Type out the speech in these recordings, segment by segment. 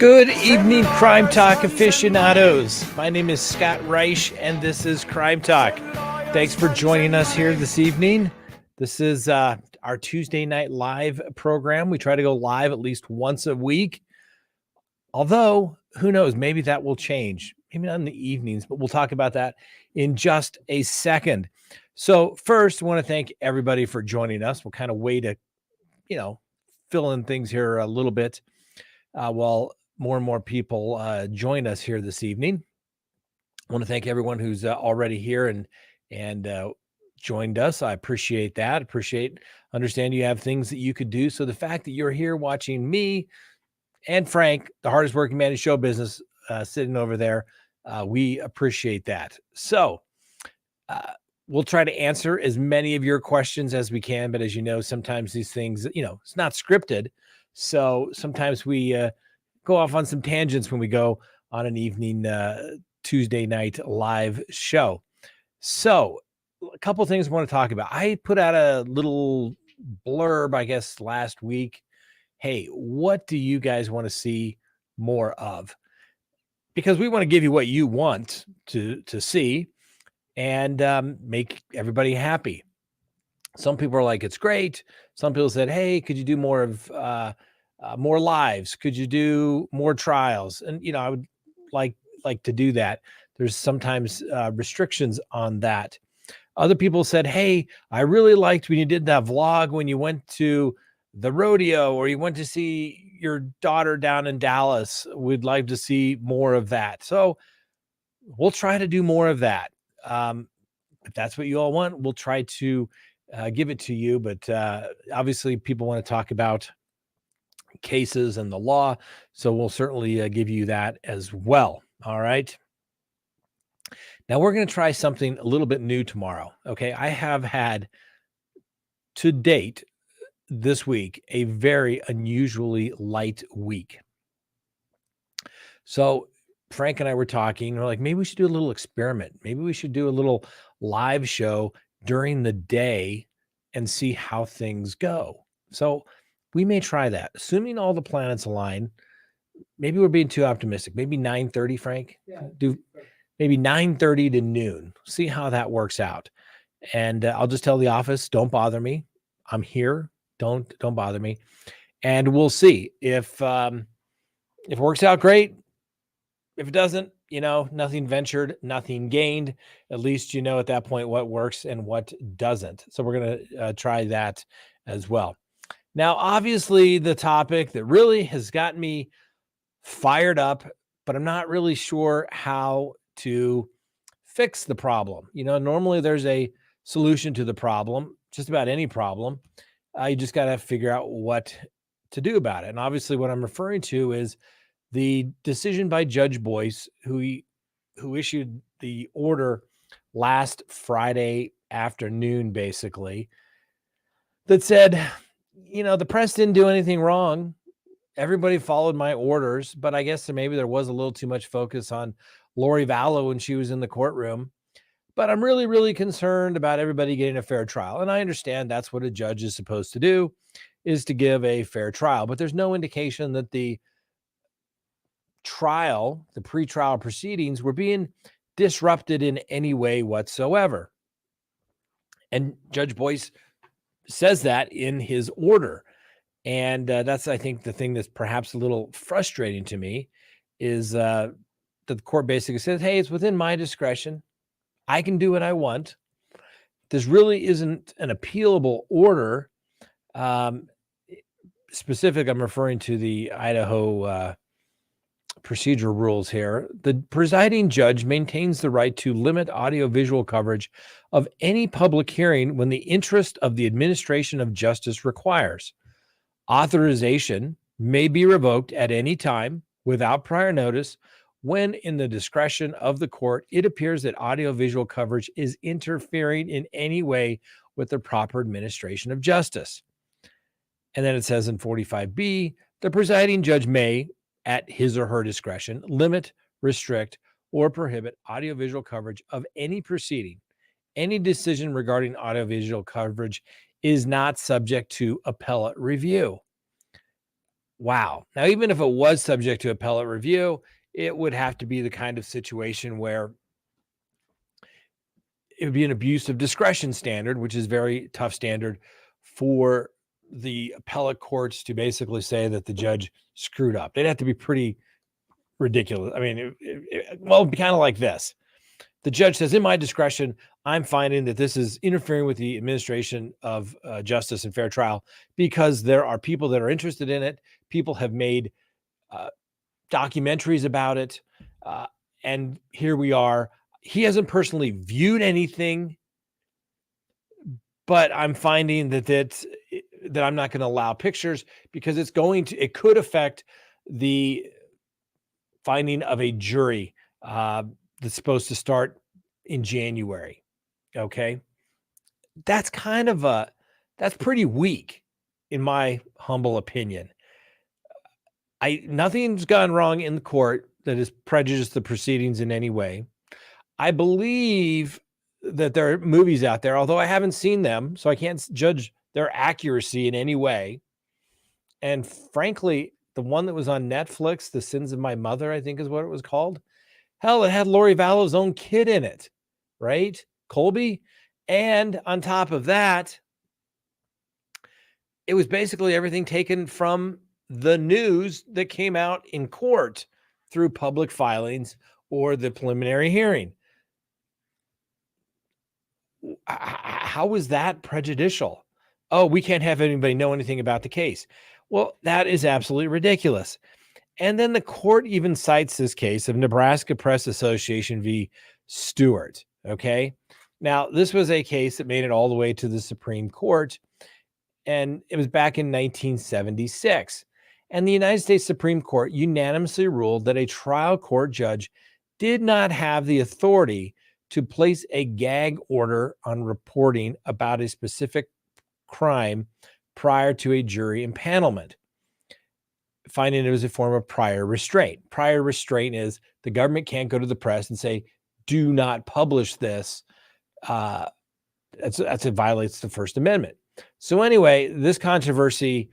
Good evening, Crime Talk aficionados. My name is Scott Reich, and this is Crime Talk. Thanks for joining us here this evening. This is our Tuesday night live program. We try to go live at least once a week. Although, who knows, maybe that will change. Maybe not in the evenings, but we'll talk about that in just a second. So first, I want to thank everybody for joining us. We'll kind of wait to, fill in things here a little bit while more and more people join us here this evening. I want to thank everyone who's already here and joined us. I appreciate that. Understand you have things that you could do. So the fact that you're here watching me and Frank, the hardest working man in show business, sitting over there, we appreciate that. So we'll try to answer as many of your questions as we can. But as you know, sometimes these things, it's not scripted. So sometimes we go off on some tangents when we go on an evening Tuesday night live show. So a couple things I want to talk about. I put out a little blurb, I guess, last week. Hey, what do you guys want to see more of? Because we want to give you what you want to see and make everybody happy. Some people are like, it's great. Some people said, hey, could you do more of more lives? Could you do more trials? And, I would like to do that. There's sometimes restrictions on that. Other people said, hey, I really liked when you did that vlog when you went to the rodeo or you went to see your daughter down in Dallas. We'd like to see more of that. So we'll try to do more of that. If that's what you all want, we'll try to give it to you. But obviously people want to talk about cases and the law. So we'll certainly give you that as well. All right. Now we're going to try something a little bit new tomorrow. Okay. I have had to date this week a very unusually light week. So Frank and I were talking, we're like, maybe we should do a little experiment. Maybe we should do a little live show during the day and see how things go. So we may try that, assuming all the planets align. Maybe we're being too optimistic. Maybe 9:30, Frank. Yeah. Do maybe 9:30 to noon. See how that works out. And I'll just tell the office, don't bother me. I'm here. Don't bother me. And we'll see if it works out great. If it doesn't, nothing ventured, nothing gained. At least at that point what works and what doesn't. So we're going to try that as well. Now, obviously, the topic that really has got me fired up, but I'm not really sure how to fix the problem. Normally there's a solution to the problem, just about any problem. You just got to figure out what to do about it. And obviously what I'm referring to is the decision by Judge Boyce, who issued the order last Friday afternoon, basically, that said, the press didn't do anything wrong. Everybody followed my orders, but I guess maybe there was a little too much focus on Lori Vallow when she was in the courtroom. But I'm really, really concerned about everybody getting a fair trial. And I understand that's what a judge is supposed to do, is to give a fair trial. But there's no indication that the trial, the pretrial proceedings, were being disrupted in any way whatsoever. And Judge Boyce says that in his order. And that's, I think, the thing that's perhaps a little frustrating to me is that the court basically says, hey, it's within my discretion. I can do what I want. This really isn't an appealable order. Specific, I'm referring to the Idaho procedural rules here. The presiding judge maintains the right to limit audiovisual coverage of any public hearing when the interest of the administration of justice requires. Authorization may be revoked at any time without prior notice when, in the discretion of the court, it appears that audiovisual coverage is interfering in any way with the proper administration of justice. And then it says in 45B, the presiding judge may, at his or her discretion, limit, restrict, or prohibit audiovisual coverage of any proceeding. Any decision regarding audiovisual coverage is not subject to appellate review. Wow. Now, even if it was subject to appellate review, it would have to be the kind of situation where it would be an abuse of discretion standard, which is very tough standard for the appellate courts to basically say that the judge screwed up. They'd have to be pretty ridiculous. I mean, well, it'd be kind of like this. The judge says, in my discretion, I'm finding that this is interfering with the administration of justice and fair trial because there are people that are interested in it. People have made documentaries about it. And here we are. He hasn't personally viewed anything, but I'm finding that I'm not going to allow pictures because it could affect the finding of a jury that's supposed to start in January. Okay. That's pretty weak in my humble opinion. Nothing's gone wrong in the court that has prejudiced the proceedings in any way. I believe that there are movies out there, although I haven't seen them, so I can't judge their accuracy in any way. And frankly, the one that was on Netflix, The Sins of My Mother, I think is what it was called. Hell, it had Lori Vallow's own kid in it, right? Colby. And on top of that, it was basically everything taken from the news that came out in court through public filings or the preliminary hearing. How is that prejudicial? Oh, we can't have anybody know anything about the case. Well, that is absolutely ridiculous. And then the court even cites this case of Nebraska Press Association v. Stewart. Okay. Now, this was a case that made it all the way to the Supreme Court, and it was back in 1976. And the United States Supreme Court unanimously ruled that a trial court judge did not have the authority to place a gag order on reporting about a specific crime prior to a jury impanelment, finding it was a form of prior restraint. Prior restraint is the government can't go to the press and say, do not publish this. It violates the First Amendment. So anyway, this controversy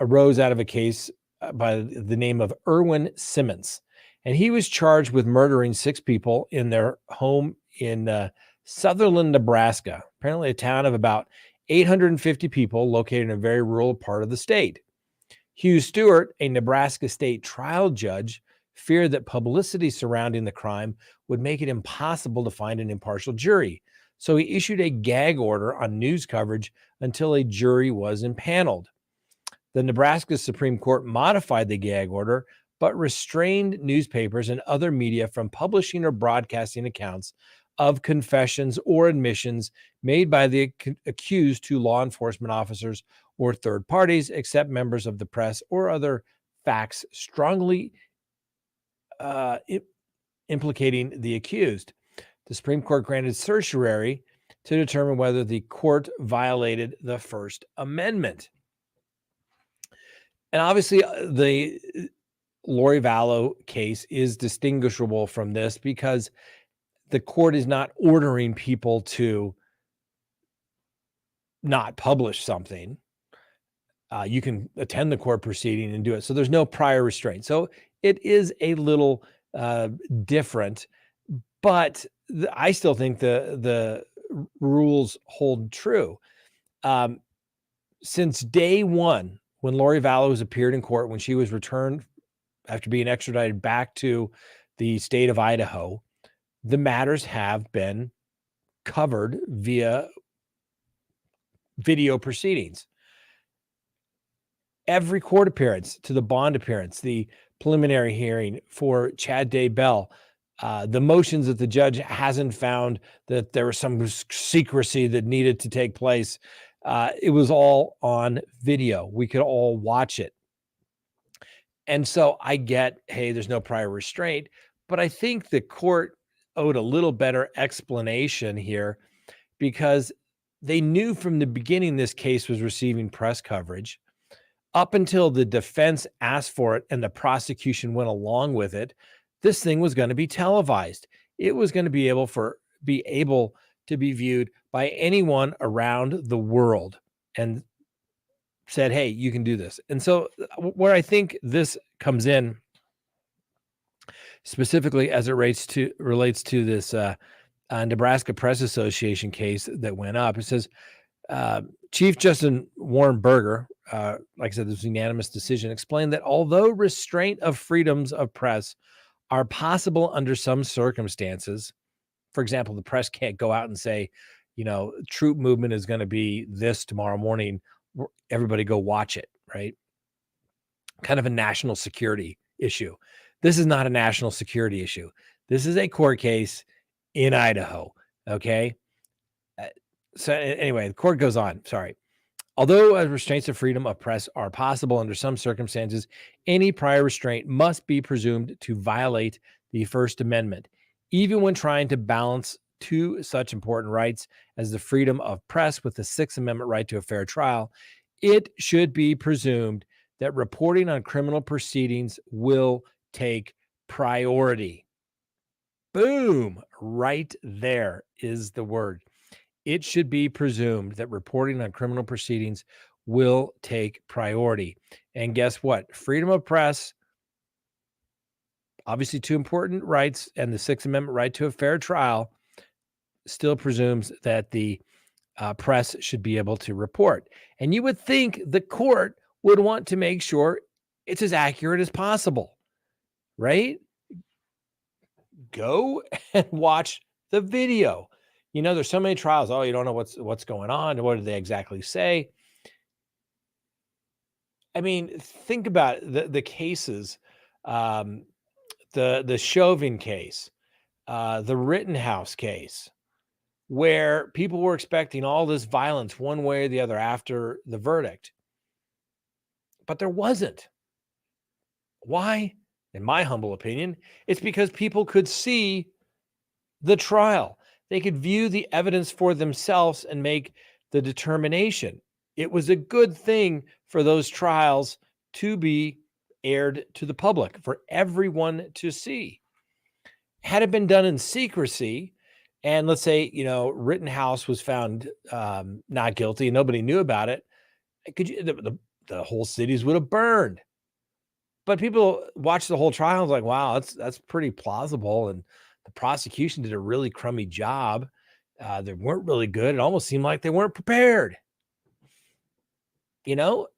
arose out of a case by the name of Erwin Simmons. And he was charged with murdering 6 people in their home in Sutherland, Nebraska, apparently a town of about 850 people located in a very rural part of the state. Hugh Stewart, a Nebraska state trial judge, feared that publicity surrounding the crime would make it impossible to find an impartial jury. So he issued a gag order on news coverage until a jury was impaneled. The Nebraska Supreme Court modified the gag order, but restrained newspapers and other media from publishing or broadcasting accounts of confessions or admissions made by the accused to law enforcement officers or third parties, except members of the press or other facts strongly implicating the accused. The Supreme Court granted certiorari to determine whether the court violated the First Amendment. And obviously, the Lori Vallow case is distinguishable from this because the court is not ordering people to not publish something. You can attend the court proceeding and do it. So there's no prior restraint. So it is a little different, but I still think the rules hold true. Since day one, when Lori Vallow has appeared in court, when she was returned after being extradited back to the state of Idaho, the matters have been covered via video proceedings. Every court appearance to the bond appearance, the preliminary hearing for Chad Daybell, the motions that the judge hasn't found that there was some secrecy that needed to take place. It was all on video. We could all watch it. And so I get, hey, there's no prior restraint, but I think the court owed a little better explanation here because they knew from the beginning this case was receiving press coverage. Up until the defense asked for it and the prosecution went along with it, this thing was going to be televised. It was going to be able to be viewed by anyone around the world. And said, hey, you can do this. And so where I think this comes in specifically as it relates to this Nebraska Press Association case that went up, it says Chief Justice Warren Berger, like I said, this was a unanimous decision, explained that although restraint of freedoms of press are possible under some circumstances, for example, the press can't go out and say, troop movement is going to be this tomorrow morning. Everybody go watch it, right? Kind of a national security issue. This is not a national security issue. This is a court case in Idaho. Okay. So anyway, the court goes on. Sorry. Although restraints of freedom of press are possible under some circumstances, any prior restraint must be presumed to violate the First Amendment, even when trying to balance two such important rights as the freedom of press with the Sixth Amendment right to a fair trial. It should be presumed that reporting on criminal proceedings will take priority. Boom, right there is the word. It should be presumed that reporting on criminal proceedings will take priority. And guess what? Freedom of press, obviously two important rights, and the Sixth Amendment right to a fair trial still presumes that the press should be able to report. And you would think the court would want to make sure it's as accurate as possible, right? Go and watch the video. There's so many trials. Oh, you don't know what's going on. What did they exactly say? I mean, think about the cases, the Chauvin case, the Rittenhouse case, where people were expecting all this violence one way or the other after the verdict. But there wasn't. Why? In my humble opinion, it's because people could see the trial. They could view the evidence for themselves and make the determination. It was a good thing for those trials to be aired to the public, for everyone to see. Had it been done in secrecy, and let's say, Rittenhouse was found not guilty and nobody knew about it, the whole cities would have burned. But people watch the whole trial and like, wow, that's pretty plausible. And the prosecution did a really crummy job. They weren't really good. It almost seemed like they weren't prepared. That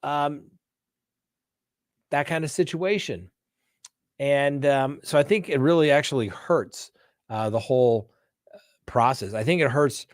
kind of situation. And so I think it really actually hurts the whole process. I think it hurts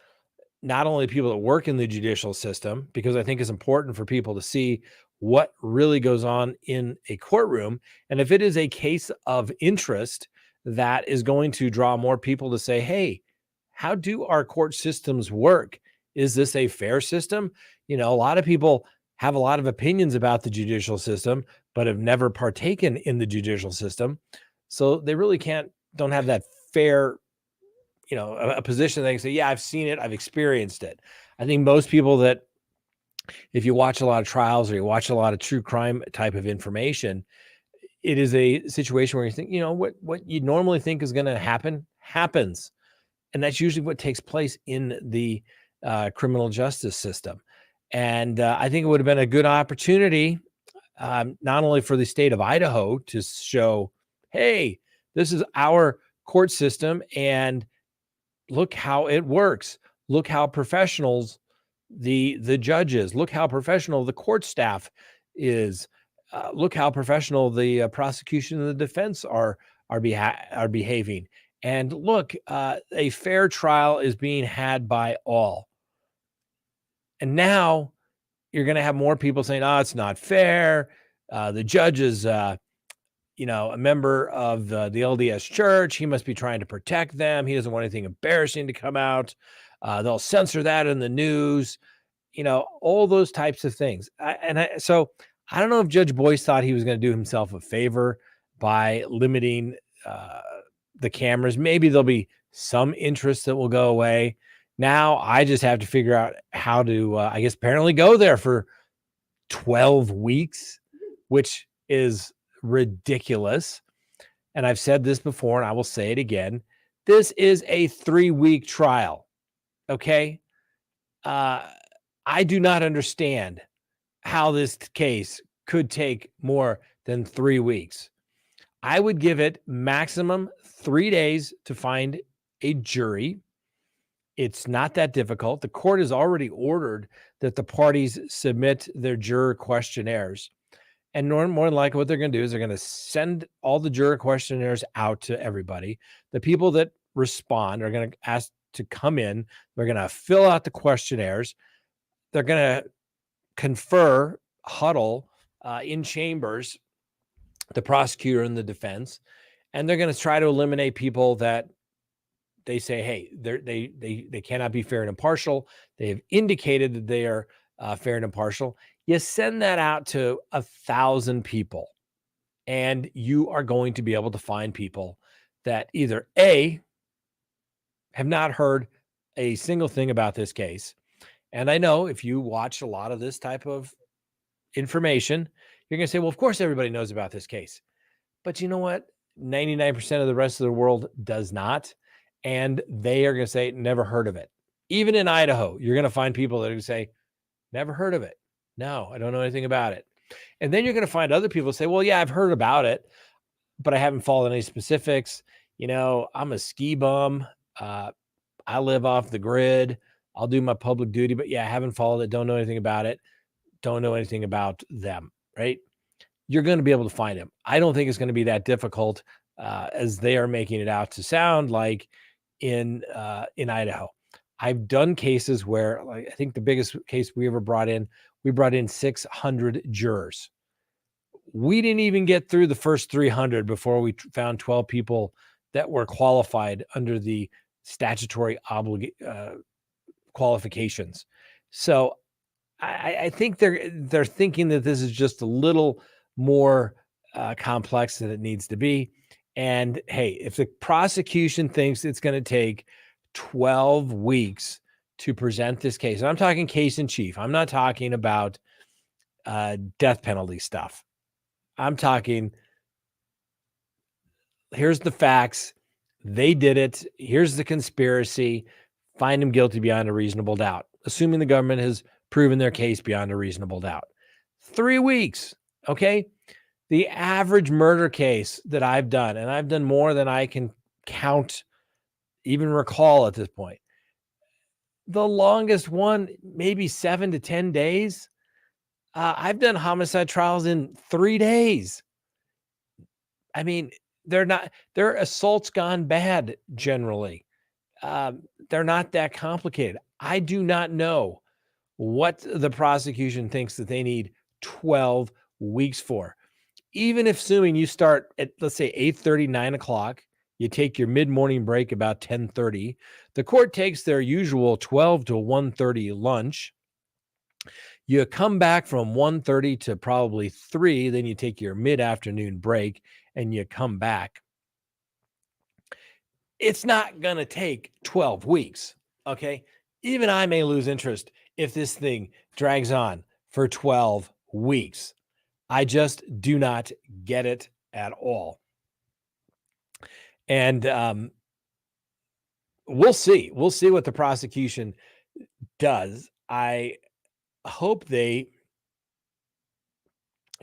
not only people that work in the judicial system, because I think it's important for people to see what really goes on in a courtroom. And if it is a case of interest that is going to draw more people to say, hey, how do our court systems work? Is this a fair system? A lot of people have a lot of opinions about the judicial system, but have never partaken in the judicial system. So they really don't have that fair, a position that they can say, yeah, I've seen it, I've experienced it. I think most people that, if you watch a lot of trials or you watch a lot of true crime type of information, it is a situation where you think, what you normally think is going to happen happens. And that's usually what takes place in the criminal justice system. And I think it would have been a good opportunity, not only for the state of Idaho to show, hey, this is our court system and look how it works. Look how professionals the judges, look how professional the court staff is. Look how professional the prosecution and the defense are behaving. And look, a fair trial is being had by all. And now you're going to have more people saying, oh, it's not fair. The judge is, a member of the LDS church. He must be trying to protect them. He doesn't want anything embarrassing to come out. They'll censor that in the news, all those types of things. So I don't know if Judge Boyce thought he was going to do himself a favor by limiting the cameras. Maybe there'll be some interest that will go away. Now I just have to figure out how to, apparently go there for 12 weeks, which is ridiculous. And I've said this before, and I will say it again. This is a 3-week trial. Okay. I do not understand how this case could take more than 3 weeks. I would give it maximum 3 days to find a jury. It's not that difficult. The court has already ordered that the parties submit their juror questionnaires. And more than likely, what they're going to do is they're going to send all the juror questionnaires out to everybody. The people that respond are going to ask to come in. They're going to fill out the questionnaires. They're going to confer, huddle in chambers, the prosecutor and the defense, and they're going to try to eliminate people that they say, hey, they cannot be fair and impartial. They have indicated that they are fair and impartial. You send that out to 1,000 people, and you are going to be able to find people that either A, have not heard a single thing about this case. And I know if you watch a lot of this type of information, you're going to say, well, of course, everybody knows about this case. But you know what? 99% of the rest of the world does not. And they are going to say, never heard of it. Even in Idaho, you're going to find people that are going to say, never heard of it. No, I don't know anything about it. And then you're going to find other people say, well, yeah, I've heard about it, but I haven't followed any specifics. You know, I'm a ski bum. I live off the grid. I'll do my public duty, but yeah, I haven't followed it. Don't know anything about it. Don't know anything about them, right? You're going to be able to find them. I don't think it's going to be that difficult as they are making it out to sound like in Idaho. I've done cases where, like, I think the biggest case we ever brought in 600 jurors. We didn't even get through the first 300 before we found 12 people that were qualified under the statutory qualifications. So I think they're thinking that this is just a little more complex than it needs to be. And hey, if the prosecution thinks it's going to take 12 weeks to present this case, and I'm talking case in chief, I'm not talking about death penalty stuff. I'm talking, here's the facts. They did it. Here's the conspiracy. Find them guilty beyond a reasonable doubt, assuming the government has proven their case beyond a reasonable doubt. 3 weeks. Okay. The average murder case that I've done, and I've done more than I can count, even recall at this point. The longest one, maybe 7 to 10 days. I've done homicide trials in 3 days. I mean, they're assaults gone bad generally. They're not that complicated. I do not know what the prosecution thinks that they need 12 weeks for. Even if assuming you start at, let's say, 8:30, 9 o'clock, you take your mid-morning break about 10:30. The court takes their usual 12 to 1:30 lunch. You come back from 1:30 to probably 3, then you take your mid-afternoon break and you come back. It's not going to take 12 weeks, okay? Even I may lose interest if this thing drags on for 12 weeks. I just do not get it at all. And we'll see. We'll see what the prosecution does. I hope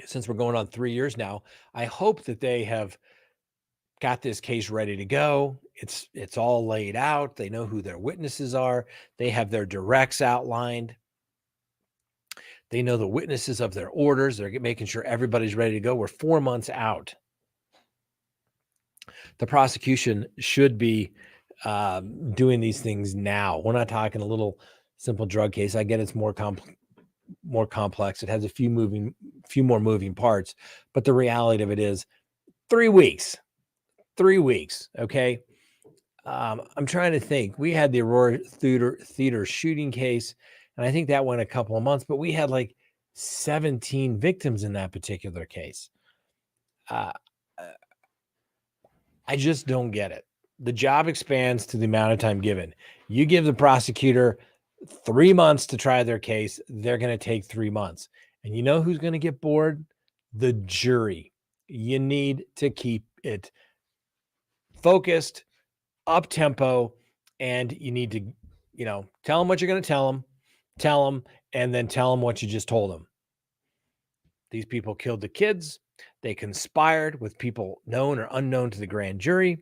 since we're going on 3 years now, I hope that they have got this case ready to go. It's all laid out. They know who their witnesses are. They have their directs outlined. They know the witnesses of their orders. They're making sure everybody's ready to go. We're 4 months out. The prosecution should be doing these things now. We're not talking a little simple drug case. I get it's more complex. It has a few more moving parts, but the reality of it is 3 weeks. 3 weeks. Okay. I'm trying to think. We had the Aurora Theater shooting case, and I think that went a couple of months, but we had like 17 victims in that particular case. I just don't get it. The job expands to the amount of time given. You give the prosecutor 3 months to try their case, they're going to take 3 months. And you know who's going to get bored? The jury. You need to keep it focused, up tempo, and you need to, tell them what you're going to tell them, and then tell them what you just told them. These people killed the kids. They conspired with people known or unknown to the grand jury.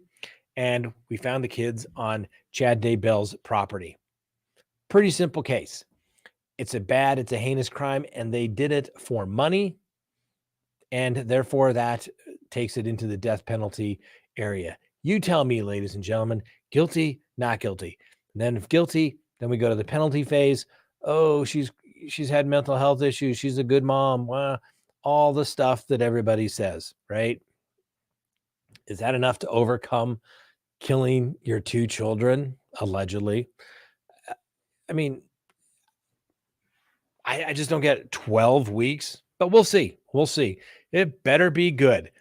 And we found the kids on Chad Daybell's property. Pretty simple case. It's a heinous crime, and they did it for money. And therefore, that takes it into the death penalty area. You tell me, ladies and gentlemen, guilty, not guilty. And then if guilty, then we go to the penalty phase. Oh, she's had mental health issues. She's a good mom. Well, all the stuff that everybody says, right? Is that enough to overcome killing your 2 children, allegedly? I mean, I just don't get it. 12 weeks, but we'll see. We'll see. It better be good.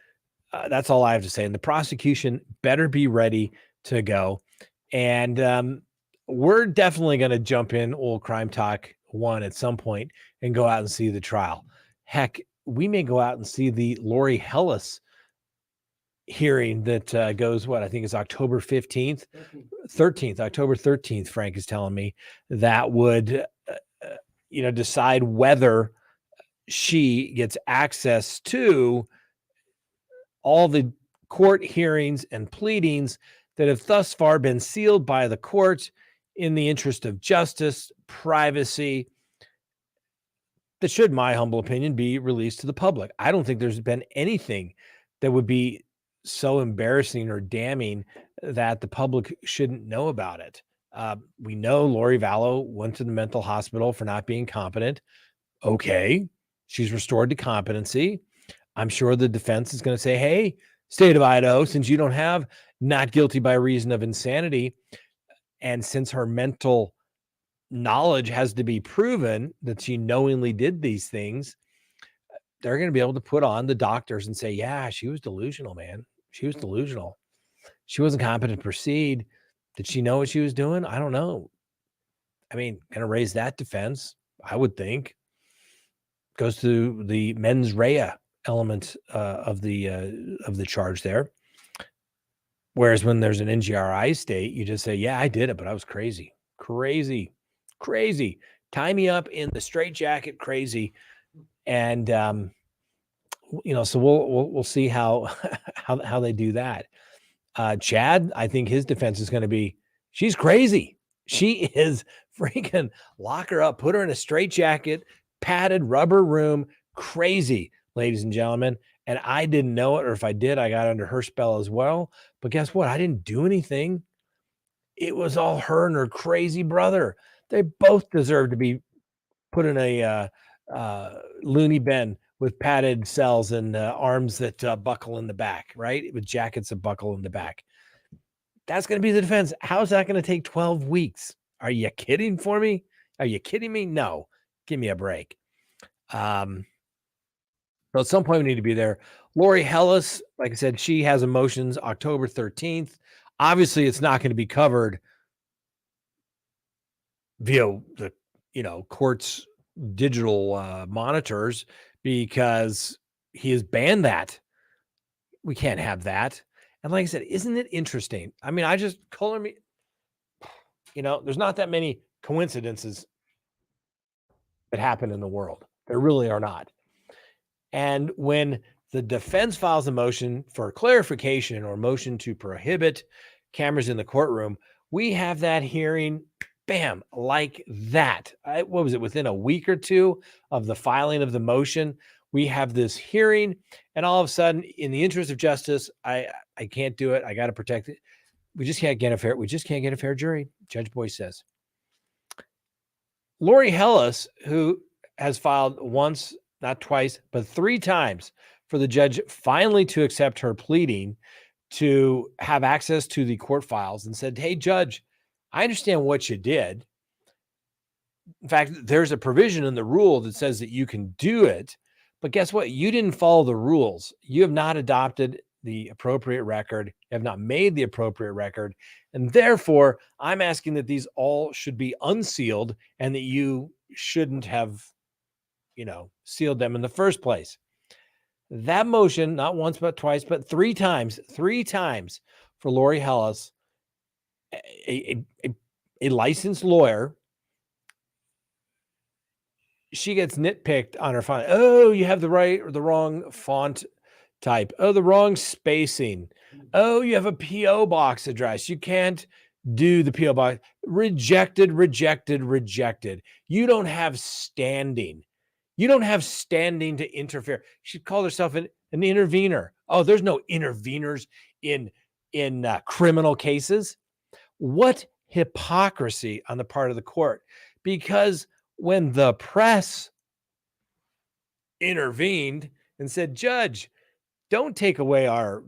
That's all I have to say. And the prosecution better be ready to go. And we're definitely going to jump in old Crime Talk 1 at some point and go out and see the trial. Heck, we may go out and see the Lori Hellis hearing that goes, I think it's October 15th, 13th, October 13th, Frank is telling me, that would, decide whether she gets access to all the court hearings and pleadings that have thus far been sealed by the court in the interest of justice, privacy, that should, in my humble opinion, be released to the public. I don't think there's been anything that would be so embarrassing or damning that the public shouldn't know about it. We know Lori Vallow went to the mental hospital for not being competent. Okay, she's restored to competency. I'm sure the defense is going to say, hey, state of Idaho, since you don't have not guilty by reason of insanity, and since her mental knowledge has to be proven that she knowingly did these things, they're going to be able to put on the doctors and say, yeah, she was delusional, man. She was delusional. She wasn't competent to proceed. Did she know what she was doing? I don't know. I mean, going to raise that defense, I would think. Goes to the mens rea element of the charge there. Whereas when there's an NGRI state, you just say, yeah, I did it, but I was crazy. Tie me up in the straitjacket, crazy. And, so we'll see how they do that. Chad, I think his defense is going to be, she's crazy. She is freaking, lock her up, put her in a straitjacket, padded rubber room, crazy, ladies and gentlemen. And I didn't know it, or if I did, I got under her spell as well. But guess what? I didn't do anything. It was all her and her crazy brother. They both deserve to be put in a loony bin with padded cells and arms that buckle in the back, right? With jackets that buckle in the back. That's going to be the defense. How's that going to take 12 weeks? Are you kidding for me? Are you kidding me? No. Give me a break. So at some point we need to be there. Lori Hellis, like I said, she has emotions October 13th. Obviously, it's not going to be covered via the, court's digital monitors because he has banned that. We can't have that. And like I said, isn't it interesting? I mean, there's not that many coincidences that happen in the world. There really are not. And when the defense files a motion for clarification or motion to prohibit cameras in the courtroom, we have that hearing, bam, like that. What was it? Within a week or two of the filing of the motion, we have this hearing, and all of a sudden, in the interest of justice, I can't do it. I got to protect it. We just can't get a fair jury, Judge Boyce says. Lori Hellis, who has filed once, not twice, but 3 times for the judge finally to accept her pleading to have access to the court files, and said, hey, judge, I understand what you did. In fact, there's a provision in the rule that says that you can do it, but guess what? You didn't follow the rules. You have not adopted the appropriate record, you have not made the appropriate record, and therefore I'm asking that these all should be unsealed and that you shouldn't have, sealed them in the first place. That motion, not once, but twice, but 3 times for Lori Hellis, a licensed lawyer, she gets nitpicked on her font. Oh, you have the right or the wrong font type. Oh, the wrong spacing. Oh, you have a P.O. box address. You can't do the P.O. box. Rejected, rejected, rejected. You don't have standing. You don't have standing to interfere. She called herself an intervener. Oh, there's no interveners in criminal cases. What hypocrisy on the part of the court. Because when the press intervened and said, Judge, don't take away our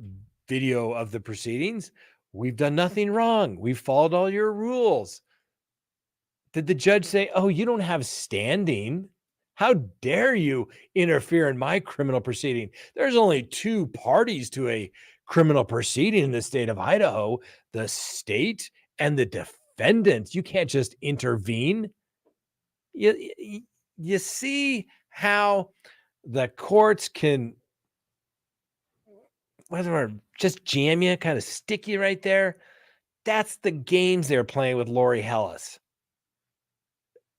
video of the proceedings. We've done nothing wrong. We've followed all your rules. Did the judge say, oh, you don't have standing? How dare you interfere in my criminal proceeding? There's only two parties to a criminal proceeding in the state of Idaho, the state and the defendant. You can't just intervene. You see how the courts can just jam you, kind of stick you right there. That's the games they're playing with Lori Hellis.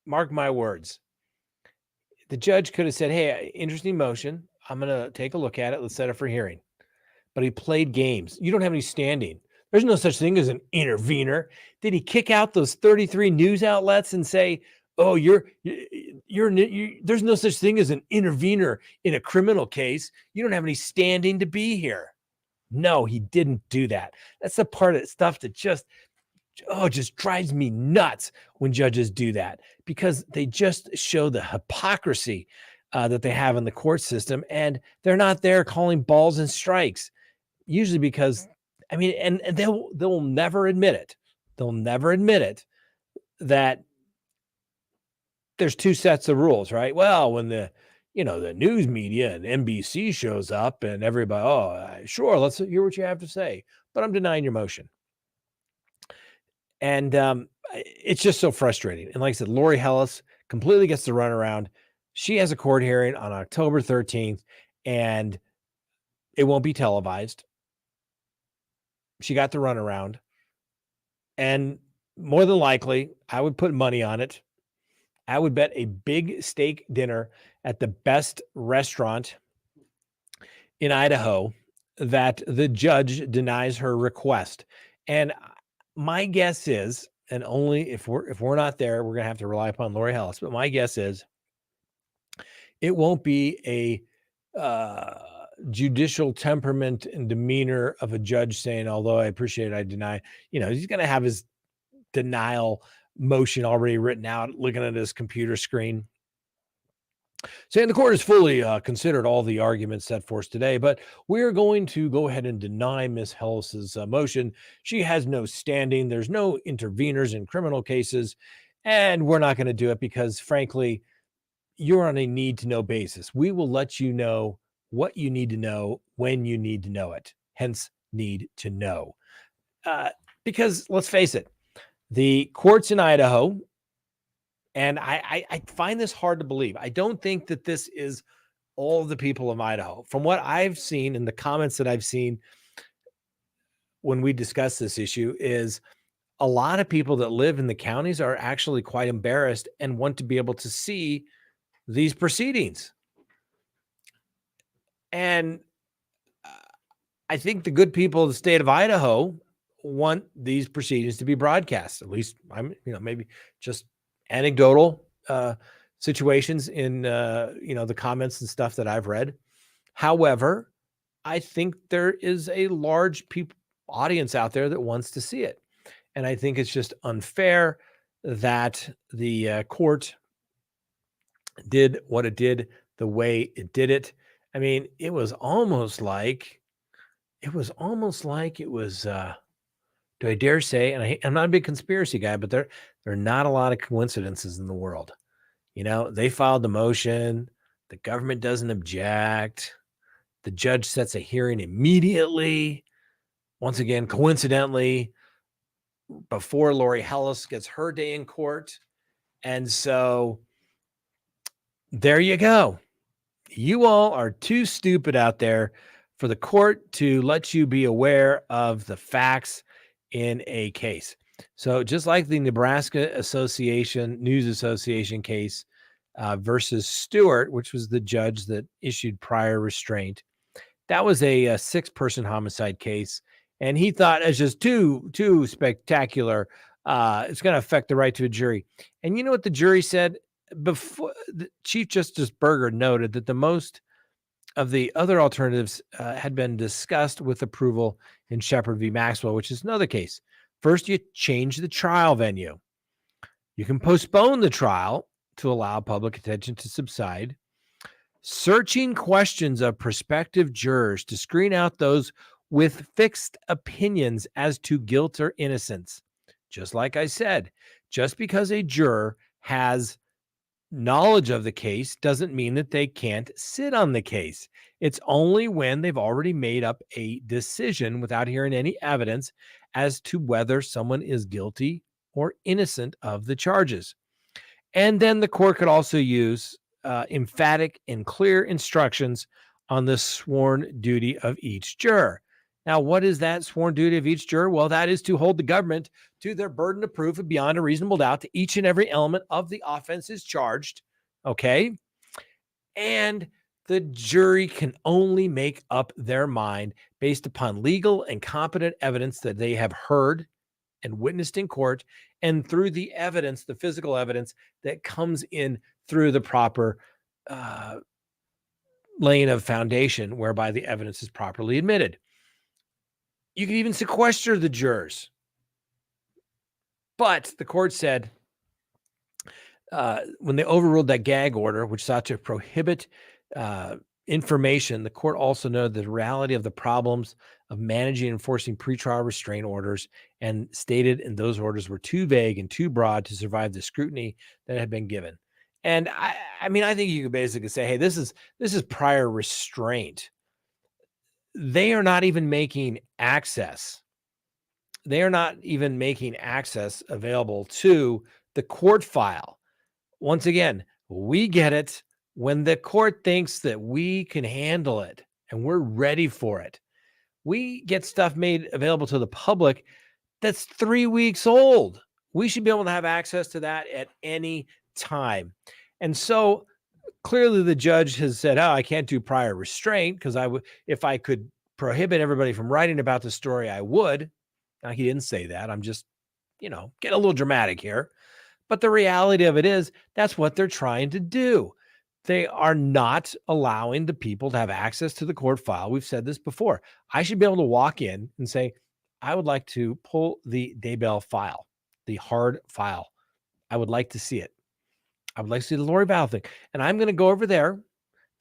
Mark my words. The judge could have said, hey, interesting motion. I'm going to take a look at it. Let's set it for hearing. But he played games. You don't have any standing. There's no such thing as an intervener. Did he kick out those 33 news outlets and say, oh, there's no such thing as an intervener in a criminal case. You don't have any standing to be here. No, he didn't do that. That's the part of the stuff that just drives me nuts when judges do that, because they just show the hypocrisy that they have in the court system, and they're not there calling balls and strikes. Usually because, and they'll never admit it. They'll never admit it that there's two sets of rules, right? Well, when the news media and NBC shows up and everybody, sure, let's hear what you have to say, but I'm denying your motion. And it's just so frustrating. And like I said, Lori Hellis completely gets the runaround. She has a court hearing on October 13th, and it won't be televised. She got the runaround. And more than likely, I would put money on it. I would bet a big steak dinner at the best restaurant in Idaho that the judge denies her request. And my guess is, and only if we're not there, we're going to have to rely upon Lori Hellis. But my guess is it won't be a judicial temperament and demeanor of a judge saying, although I appreciate it, I deny. He's going to have his denial motion already written out, looking at his computer screen, saying the court has fully considered all the arguments set forth today, but we're going to go ahead and deny Ms. Hellis's motion. She has no standing. There's no interveners in criminal cases, and we're not going to do it because, frankly, you're on a need-to-know basis. We will let you know what you need to know when you need to know it, hence need to know. Because let's face it, the courts in Idaho, and I find this hard to believe. I don't think that this is all the people of Idaho. From what I've seen in the comments that I've seen when we discuss this issue, is a lot of people that live in the counties are actually quite embarrassed and want to be able to see these proceedings. And I think the good people of the state of Idaho want these proceedings to be broadcast. At least maybe just anecdotal situations in the comments and stuff that I've read. However, I think there is a large audience out there that wants to see it, and I think it's just unfair that the court did what it did the way it did it. It was almost like it was. Do I dare say, and I'm not a big conspiracy guy, but there are not a lot of coincidences in the world. They filed the motion. The government doesn't object. The judge sets a hearing immediately. Once again, coincidentally, before Lori Hellis gets her day in court. And so there you go. You all are too stupid out there for the court to let you be aware of the facts in a case. So just like the Nebraska News Association case, versus Stewart, which was the judge that issued prior restraint. That was a 6-person homicide case, and he thought it's just too spectacular. It's going to affect the right to a jury. And you know what the jury said? Before Chief Justice Berger noted that the most of the other alternatives had been discussed with approval in Shepard v. Maxwell, which is another case. First, you change the trial venue. You can postpone the trial to allow public attention to subside. Searching questions of prospective jurors to screen out those with fixed opinions as to guilt or innocence. Just like I said, just because a juror has knowledge of the case doesn't mean that they can't sit on the case. It's only when they've already made up a decision without hearing any evidence as to whether someone is guilty or innocent of the charges. And then the court could also use emphatic and clear instructions on the sworn duty of each juror. Now, what is that sworn duty of each juror? Well, that is to hold the government to their burden of proof beyond a reasonable doubt to each and every element of the offenses charged. Okay. And the jury can only make up their mind based upon legal and competent evidence that they have heard and witnessed in court, and through the evidence, the physical evidence that comes in through the proper laying of foundation whereby the evidence is properly admitted. You can even sequester the jurors. But the court said when they overruled that gag order, which sought to prohibit information, the court also noted the reality of the problems of managing and enforcing pretrial restraint orders, and stated in those orders were too vague and too broad to survive the scrutiny that had been given. And I mean, I think you could basically say, hey, this is prior restraint. They are not even making access. They are not even making access available to the court file. Once again, we get it when the court thinks that we can handle it and we're ready for it. We get stuff made available to the public that's 3 weeks old. We should be able to have access to that at any time. And so clearly the judge has said, oh, I can't do prior restraint because if I could prohibit everybody from writing about the story, I would. Now, he didn't say that. I'm just, getting a little dramatic here. But the reality of it is that's what they're trying to do. They are not allowing the people to have access to the court file. We've said this before. I should be able to walk in and say, I would like to pull the Daybell file, the hard file. I would like to see it. I would like to see the Lori Vallow thing. And I'm going to go over there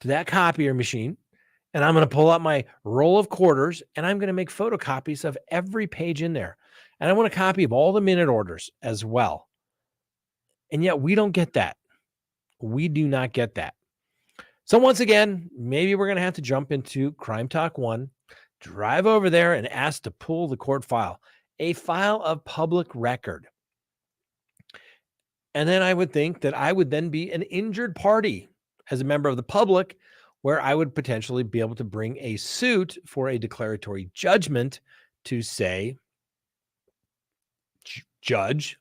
to that copier machine, and I'm going to pull out my roll of quarters, and I'm going to make photocopies of every page in there. And I want a copy of all the minute orders as well. And yet we don't get that. We do not get that. So once again, maybe we're going to have to jump into CrimeTalk 1, drive over there and ask to pull the court file, a file of public record. And then I would think that I would then be an injured party as a member of the public, where I would potentially be able to bring a suit for a declaratory judgment to say, Judge,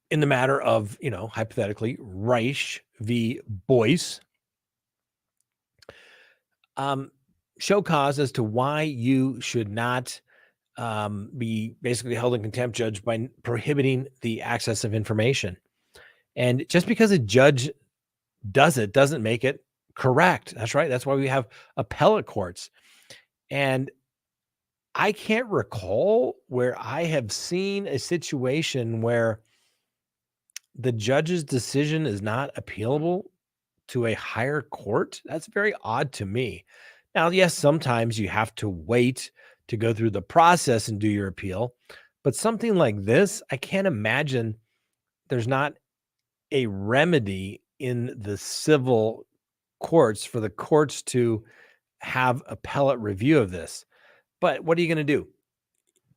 in the matter of, hypothetically, Reich v. Boyce, show cause as to why you should not be basically held in contempt, Judge, by prohibiting the access of information. And just because a judge does it doesn't make it correct. That's right. That's why we have appellate courts. And I can't recall where I have seen a situation where the judge's decision is not appealable to a higher court. That's very odd to me. Now, yes, sometimes you have to wait to go through the process and do your appeal, but something like this, I can't imagine there's not a remedy in the civil courts for the courts to have appellate review of this. But what are you going to do?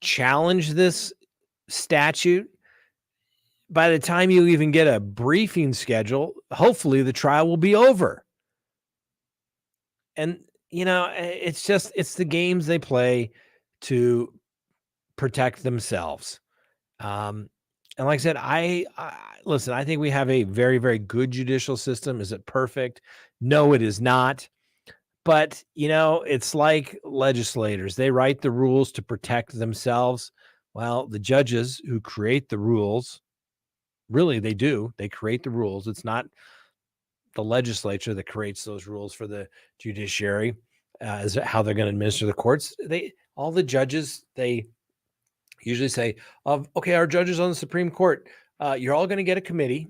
Challenge this statute? By the time you even get a briefing schedule, hopefully the trial will be over. And, it's the games they play to protect themselves. And like I said, I listen, I think we have a very, very good judicial system. Is it perfect? No, it is not. But, it's like legislators. They write the rules to protect themselves. Well, the judges who create the rules, really, they do. They create the rules. It's not the legislature that creates those rules for the judiciary as how they're going to administer the courts. All the judges, they usually say, okay, our judges on the Supreme Court, you're all going to get a committee,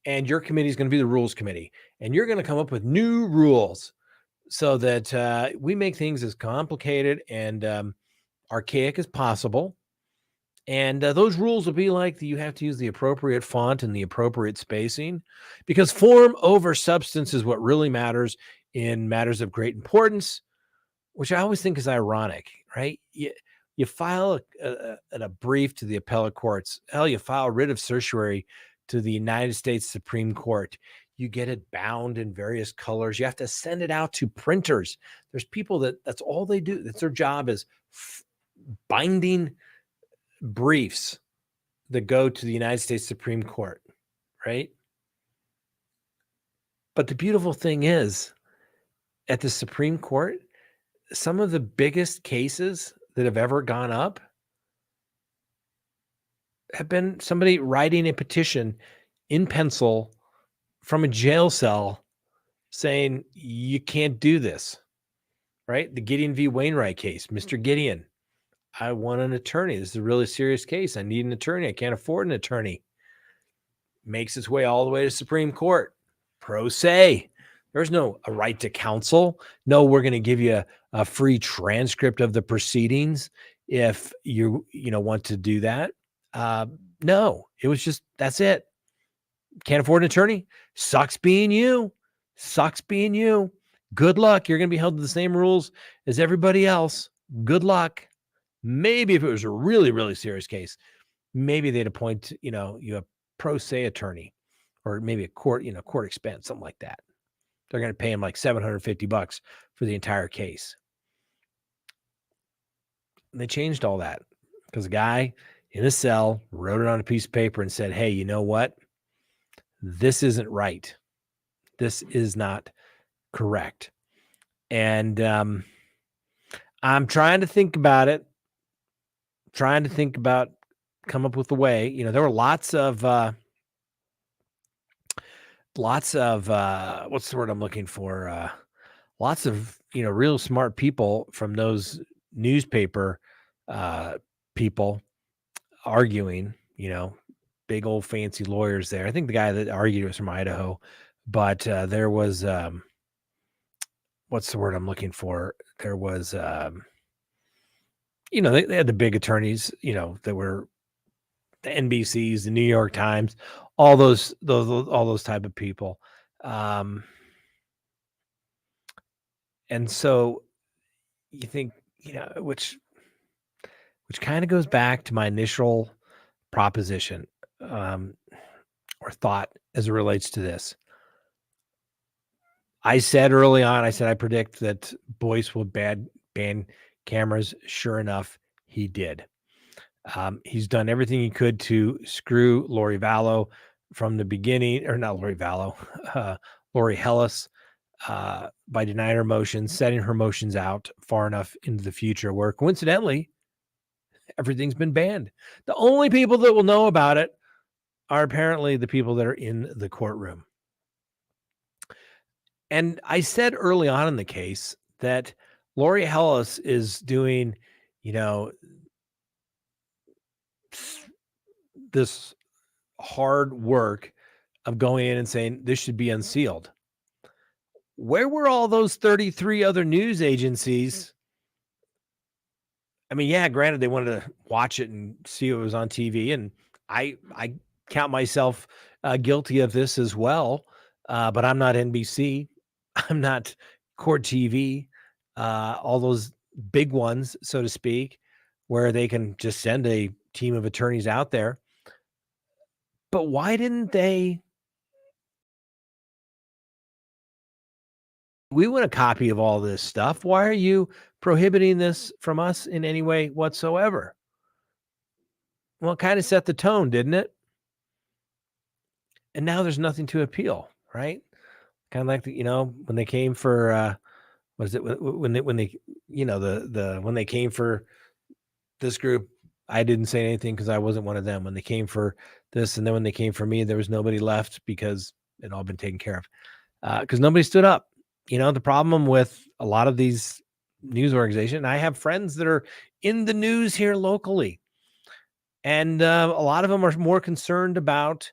and your committee is going to be the rules committee, and you're going to come up with new rules so that we make things as complicated and archaic as possible. And those rules will be like you have to use the appropriate font and the appropriate spacing, because form over substance is what really matters in matters of great importance, which I always think is ironic, right? You file a brief to the appellate courts. Hell, you file writ of certiorari to the United States Supreme Court. You get it bound in various colors. You have to send it out to printers. There's people that's all they do. That's their job, is binding briefs that go to the United States Supreme Court, right? But the beautiful thing is, at the Supreme Court, some of the biggest cases that have ever gone up have been somebody writing a petition in pencil from a jail cell saying, you can't do this, right? The Gideon v. Wainwright case, Mr. Gideon, I want an attorney. This is a really serious case. I need an attorney. I can't afford an attorney. Makes its way all the way to Supreme Court. Pro se. There's no a right to counsel. No, we're going to give you a free transcript of the proceedings if you want to do that. No, it was just, that's it. Can't afford an attorney. Sucks being you. Sucks being you. Good luck. You're going to be held to the same rules as everybody else. Good luck. Maybe if it was a really, really serious case, maybe they'd appoint, you a pro se attorney, or maybe a court expense, something like that. They're going to pay him like $750 for the entire case. And they changed all that because a guy in a cell wrote it on a piece of paper and said, hey, you know what? This isn't right. This is not correct. And I'm trying to think about it, come up with a way. There were lots of what's the word I'm looking for? Lots of, real smart people from those newspaper people arguing, big old fancy lawyers there. I think the guy that argued was from Idaho, but there was, what's the word I'm looking for? There was, they had the big attorneys, that were the NBCs, the New York Times, all those type of people. And so you think, which kind of goes back to my initial proposition, or thought as it relates to this. I said early on, I predict that Boyce will ban cameras. Sure enough, he did. He's done everything he could to screw Lori Vallow from the beginning, or not Lori Vallow, Lori Hellas, by denying her motions, setting her motions out far enough into the future where coincidentally, everything's been banned. The only people that will know about it are apparently the people that are in the courtroom. And I said early on in the case that Lori Hellas is doing, this hard work of going in and saying this should be unsealed. Where were all those 33 other news agencies? I mean, yeah, granted, they wanted to watch it and see what was on TV, and I count myself guilty of this as well. But I'm not NBC, I'm not Court TV, all those big ones, so to speak, where they can just send a team of attorneys out there. But why didn't they? We want a copy of all this stuff. Why are you prohibiting this from us in any way whatsoever? Well, it kind of set the tone, didn't it? And now there's nothing to appeal, right? Kind of like when they came for was it when they when they came for this group, I didn't say anything because I wasn't one of them. When they came for this, and then when they came for me, there was nobody left because it had all been taken care of. Because nobody stood up. The problem with a lot of these news organizations, I have friends that are in the news here locally, and a lot of them are more concerned about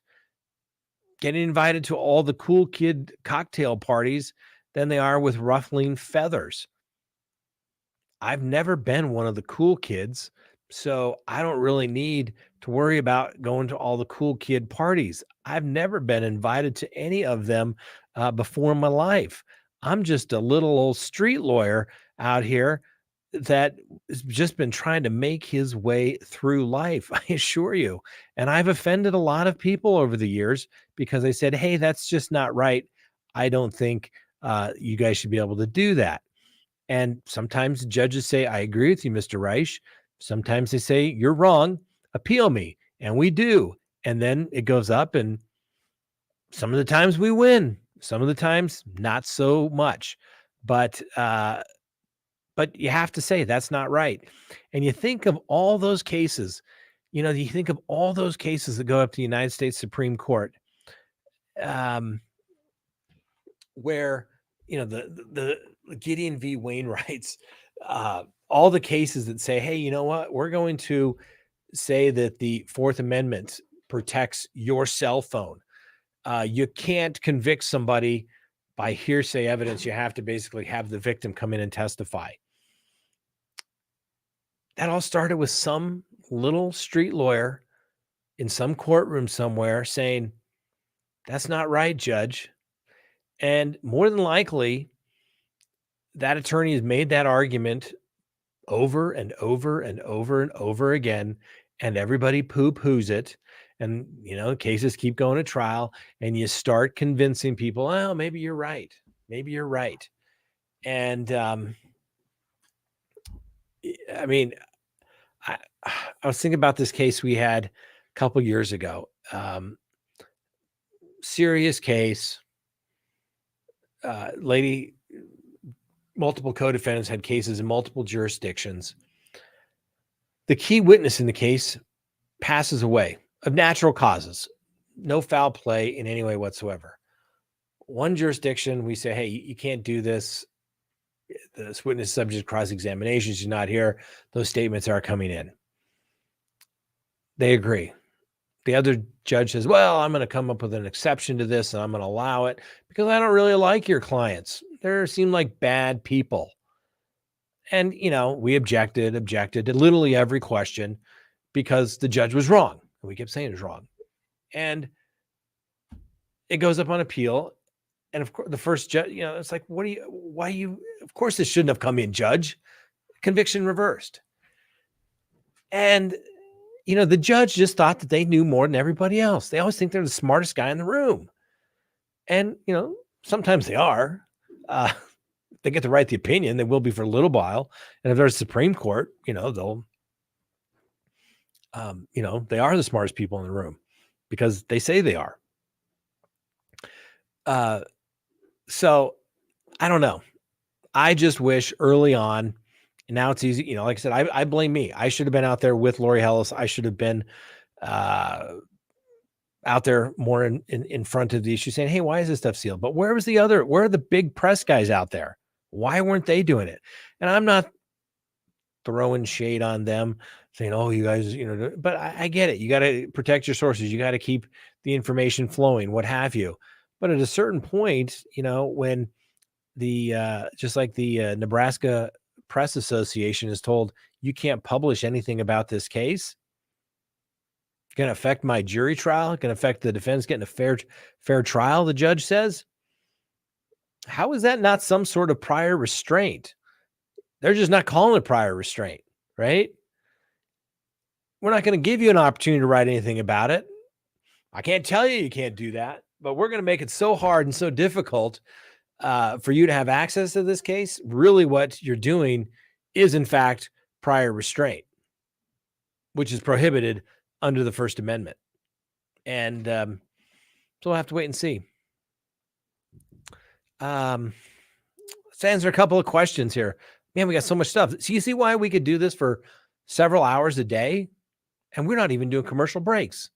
getting invited to all the cool kid cocktail parties than they are with ruffling feathers. I've never been one of the cool kids, so I don't really need to worry about going to all the cool kid parties. I've never been invited to any of them before in my life. I'm just a little old street lawyer out here that has just been trying to make his way through life, I assure you. And I've offended a lot of people over the years because I said, hey, that's just not right. I don't think you guys should be able to do that. And sometimes judges say, I agree with you, Mr. Reich. Sometimes they say, you're wrong, appeal me. And we do. And then it goes up, and some of the times we win, some of the times not so much. But you have to say that's not right. And you think of all those cases, you think of all those cases that go up to the United States Supreme Court, where the Gideon v. Wainwright's, all the cases that say, hey, you know what, we're going to say that the Fourth Amendment protects your cell phone. You can't convict somebody by hearsay evidence. You have to basically have the victim come in and testify. That all started with some little street lawyer in some courtroom somewhere saying, that's not right, Judge. And more than likely, that attorney has made that argument over and over and over and over again, and everybody poo-poos it. And, cases keep going to trial, and you start convincing people, oh, maybe you're right. Maybe you're right. And, I mean, I was thinking about this case we had a couple years ago. Serious case. Lady, multiple co-defendants had cases in multiple jurisdictions. The key witness in the case passes away of natural causes, no foul play in any way whatsoever. One jurisdiction, we say, hey, you can't do this. This witness is subject to cross-examination. She's not here. Those statements are coming in. They agree. The other judge says, well, I'm going to come up with an exception to this, and I'm going to allow it because I don't really like your clients. They seem like bad people. And, we objected to literally every question because the judge was wrong. And we kept saying it was wrong. And it goes up on appeal. And of course, the first judge, it's like, of course this shouldn't have come in, Judge. Conviction reversed. And, the judge just thought that they knew more than everybody else. They always think they're the smartest guy in the room. And, sometimes they are. They get to write the opinion. They will be for a little while. And if there's a Supreme Court, they'll, they are the smartest people in the room because they say they are. So I don't know. I just wish early on, and now it's easy. Like I said, I blame me. I should have been out there with Lori Hellis. I should have been out there more in front of the issue saying, hey, why is this stuff sealed? But where are the big press guys out there? Why weren't they doing it? And I'm not throwing shade on them saying, oh, you guys, but I get it. You got to protect your sources. You got to keep the information flowing, what have you. But at a certain point, when the just like the Nebraska Press Association is told you can't publish anything about this case, it's going to affect my jury trial, it's going to affect the defense getting a fair trial, the judge says. How is that not some sort of prior restraint? They're just not calling it prior restraint, right? We're not going to give you an opportunity to write anything about it. I can't tell you can't do that, but we're going to make it so hard and so difficult for you to have access to this case. Really what you're doing is, in fact, prior restraint, which is prohibited under the First Amendment. And so we'll have to wait and see. Let's answer a couple of questions here. Man, we got so much stuff. So you see why we could do this for several hours a day? And we're not even doing commercial breaks,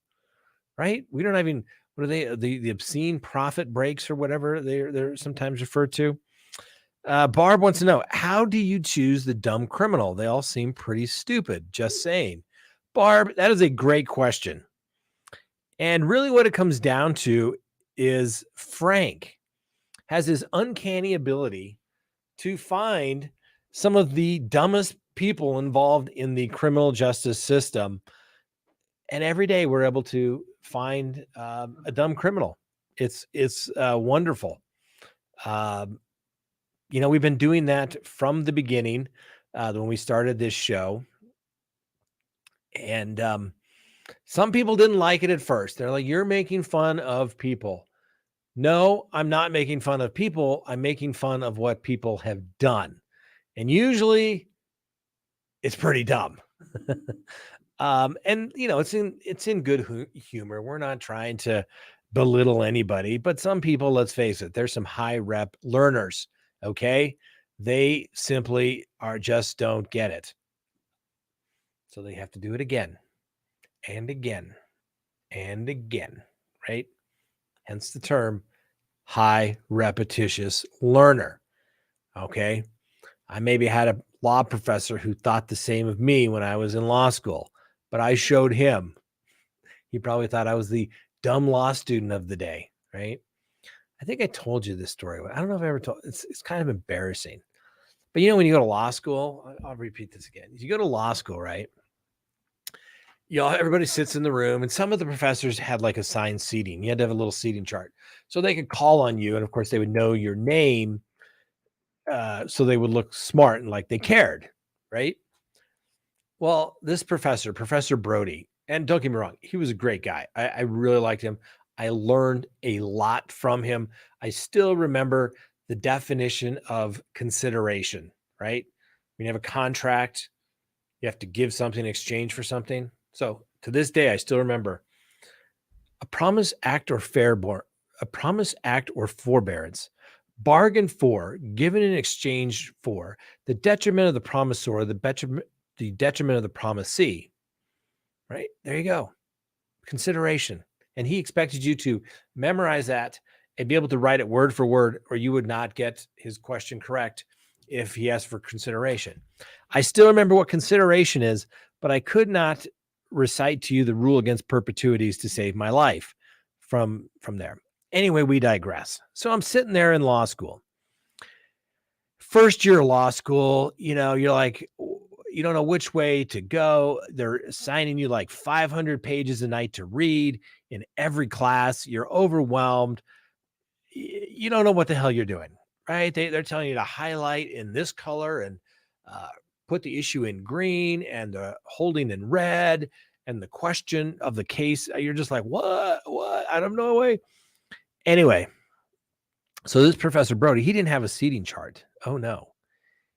right? We don't even, what are they, the obscene profit breaks or whatever they're sometimes referred to. Barb wants to know, how do you choose the dumb criminal? They all seem pretty stupid. Just saying. Barb, that is a great question. And really what it comes down to is Frank has his uncanny ability to find some of the dumbest people involved in the criminal justice system. And every day we're able to find a dumb criminal. It's wonderful. We've been doing that from the beginning when we started this show. And some people didn't like it at first. They're like, you're making fun of people. No, I'm not making fun of people. I'm making fun of what people have done. And usually it's pretty dumb. And it's in good humor. We're not trying to belittle anybody, but some people, let's face it, there's some high rep learners. Okay. They simply just don't get it. So they have to do it again and again and again, right? Hence the term high repetitious learner. Okay. I maybe had a law professor who thought the same of me when I was in law school, but I showed him. He probably thought I was the dumb law student of the day, right? I think I told you this story. I don't know if I ever told. It's kind of embarrassing. But when you go to law school, I'll repeat this again. If you go to law school, right? Everybody sits in the room, and some of the professors had like assigned seating. You had to have a little seating chart so they could call on you, and of course they would know your name, so they would look smart and like they cared, right? Well, this Professor Brody, and don't get me wrong, he was a great guy. I really liked him. I learned a lot from him. I still remember the definition of consideration, right? When you have a contract, you have to give something in exchange for something. So to this day, I still remember a promise, act, or forbearance, bargain for, given in exchange for, the detriment of the promisor, the detriment of the promisee. Right? There you go. Consideration. And he expected you to memorize that and be able to write it word for word, or you would not get his question correct if he asked for consideration. I still remember what consideration is, but I could not recite to you the rule against perpetuities to save my life from there. Anyway, we digress. So I'm sitting there in law school. First year of law school, you're like, you don't know which way to go. They're assigning you like 500 pages a night to read in every class. You're overwhelmed. You don't know what the hell you're doing, right? They're telling you to highlight in this color and put the issue in green and the holding in red and the question of the case. You're just like, what? I don't know. Way. Anyway, so this Professor Brody, he didn't have a seating chart. Oh no.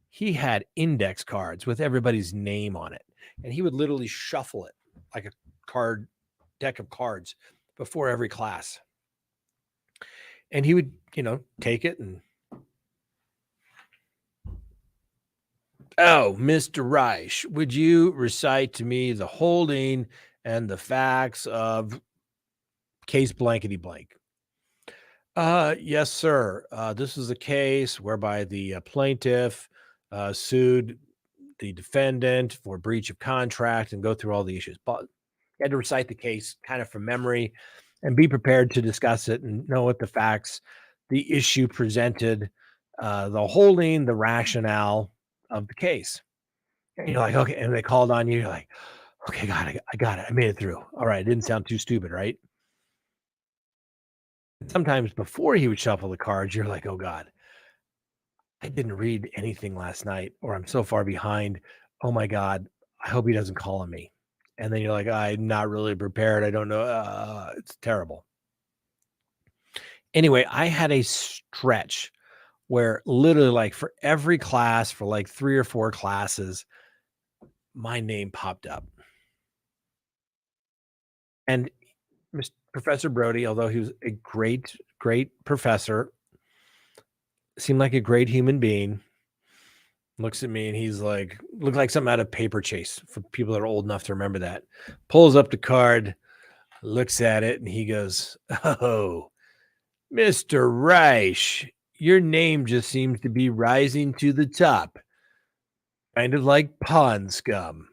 He had index cards with everybody's name on it. And he would literally shuffle it like a deck of cards before every class. And he would, take it and, oh, Mr. Reich, would you recite to me the holding and the facts of case blankety blank? Yes, sir. This is a case whereby the plaintiff sued the defendant for breach of contract and go through all the issues. But you had to recite the case kind of from memory and be prepared to discuss it and know what the facts, the issue presented, the holding, the rationale of the case. And you're like, okay. And they called on you. You're like, okay, God, I got it. I made it through. All right. It didn't sound too stupid, right? Sometimes before he would shuffle the cards, you're like, oh God, I didn't read anything last night, or I'm so far behind. Oh my God, I hope he doesn't call on me. And then you're like, I'm not really prepared. I don't know. It's terrible. Anyway, I had a stretch where literally like for every class, for like 3 or 4 classes, my name popped up. And Professor Brody, although he was a great, great professor, seemed like a great human being, looks at me and he's like, looked like something out of Paper Chase for people that are old enough to remember that. Pulls up the card, looks at it, and he goes, "Oh, Mr. Reich, your name just seems to be rising to the top, kind of like pond scum."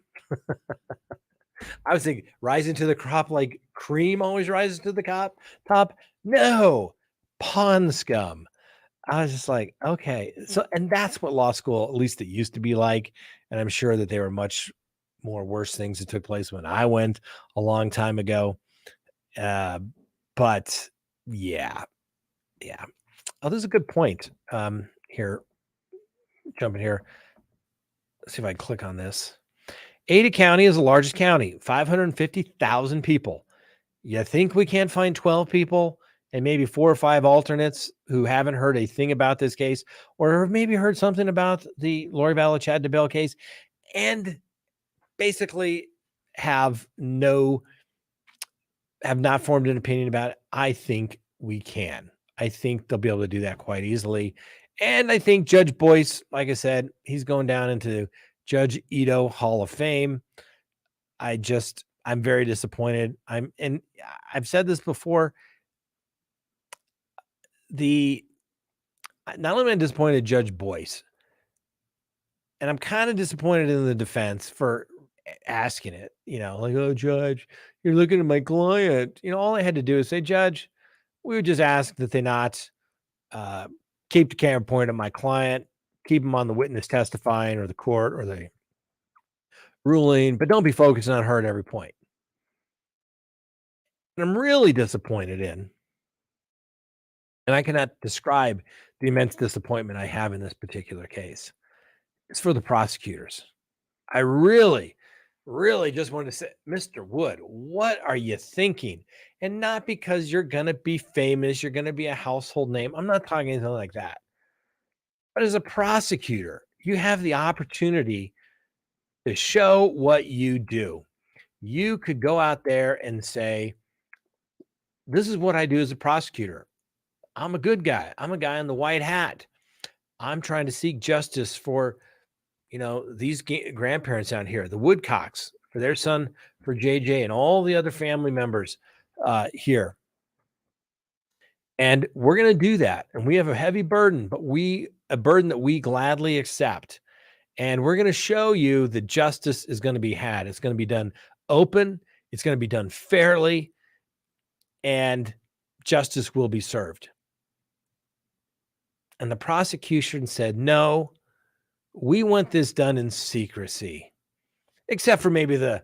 I was thinking, rising to the crop like cream always rises to the top. No, pond scum. I was just like, okay. So, and that's what law school, at least it used to be like. And I'm sure that there were much more worse things that took place when I went a long time ago. Uh, but yeah, yeah. Oh, this is a good point. Here, jumping here. Let's see if I can click on this. Ada County is the largest county, 550,000 people. You think we can't find 12 people and maybe 4 or 5 alternates who haven't heard a thing about this case, or have maybe heard something about the Lori Vallow Chad DeBell case, and basically have not formed an opinion about it? I think we can. I think they'll be able to do that quite easily. And I think Judge Boyce, like I said, he's going down into Judge Ito Hall of Fame. I'm very disappointed. I've said this before. Not only am I disappointed Judge Boyce, and I'm kind of disappointed in the defense for asking it, like, "Oh, Judge, you're looking at my client." All I had to do is say, "Judge, we would just ask that they not uh, keep the camera pointed at my client, keep him on the witness testifying or the court or the ruling, but don't be focusing on her at every point." And I'm really disappointed in, and I cannot describe the immense disappointment I have in this particular case. It's for the prosecutors. I really, really just wanted to say, Mr. Wood, what are you thinking? And not because you're going to be famous, you're going to be a household name. I'm not talking anything like that. But as a prosecutor, you have the opportunity to show what you do. You could go out there and say, "This is what I do as a prosecutor. I'm a good guy. I'm a guy in the white hat. I'm trying to seek justice for these grandparents out here, the Woodcocks, for their son, for JJ, and all the other family members here. And we're going to do that. And we have a heavy burden, but a burden that we gladly accept. And we're going to show you that justice is going to be had. It's going to be done open. It's going to be done fairly, and justice will be served." And the prosecution said, "No, we want this done in secrecy, except for maybe the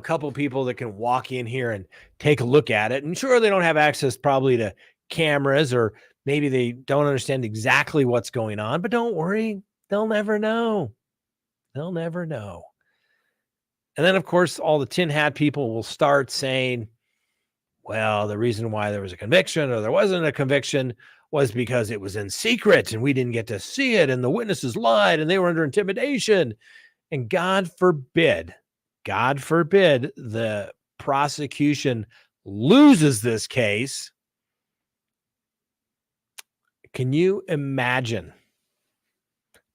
couple people that can walk in here and take a look at it. And sure, they don't have access probably to cameras, or maybe they don't understand exactly what's going on, but don't worry, they'll never know. They'll never know." And then, of course, all the tin hat people will start saying, "Well, the reason why there was a conviction or there wasn't a conviction was because it was in secret and we didn't get to see it, and the witnesses lied and they were under intimidation." And God forbid the prosecution loses this case. Can you imagine?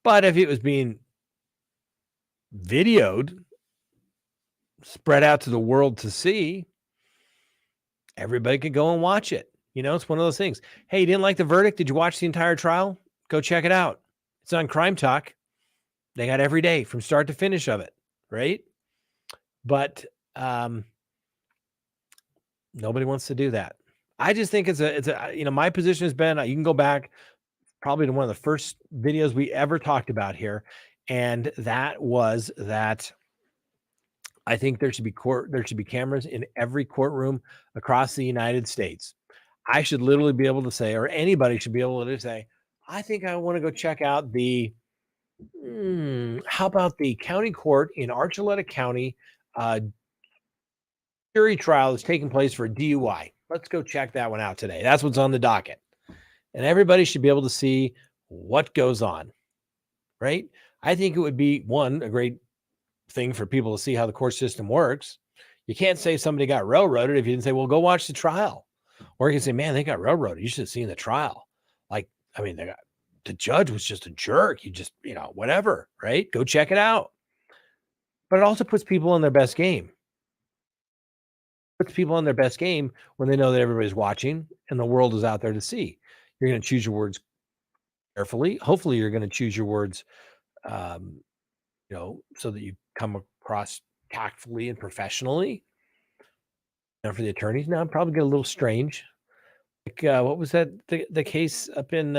But if it was being videoed, spread out to the world to see, everybody could go and watch it. It's one of those things. Hey, you didn't like the verdict? Did you watch the entire trial? Go check it out. It's on CrimeTalk. They got every day from start to finish of it, right? But nobody wants to do that. I just think my position has been, you can go back probably to one of the first videos we ever talked about here. And that was that I think there should be cameras in every courtroom across the United States. I should literally be able to say, or anybody should be able to say, "I think I want to go check out how about the county court in Archuleta County jury trial is taking place for DUI. Let's go check that one out today. That's what's on the docket." And everybody should be able to see what goes on, right? I think it would be a great thing for people to see how the court system works. You can't say somebody got railroaded if you didn't say, well, go watch the trial. Or you can say, man, they got railroaded. You should have seen the trial. Like, I mean, the judge was just a jerk. You just, whatever, right? Go check it out. But it also puts people in their best game. Puts people in their best game when they know that everybody's watching and the world is out there to see. You're going to choose your words carefully. Hopefully you're going to choose your words, so that you come across tactfully and professionally. Now for the attorneys, now probably get a little strange. Like, what was that? The case up in,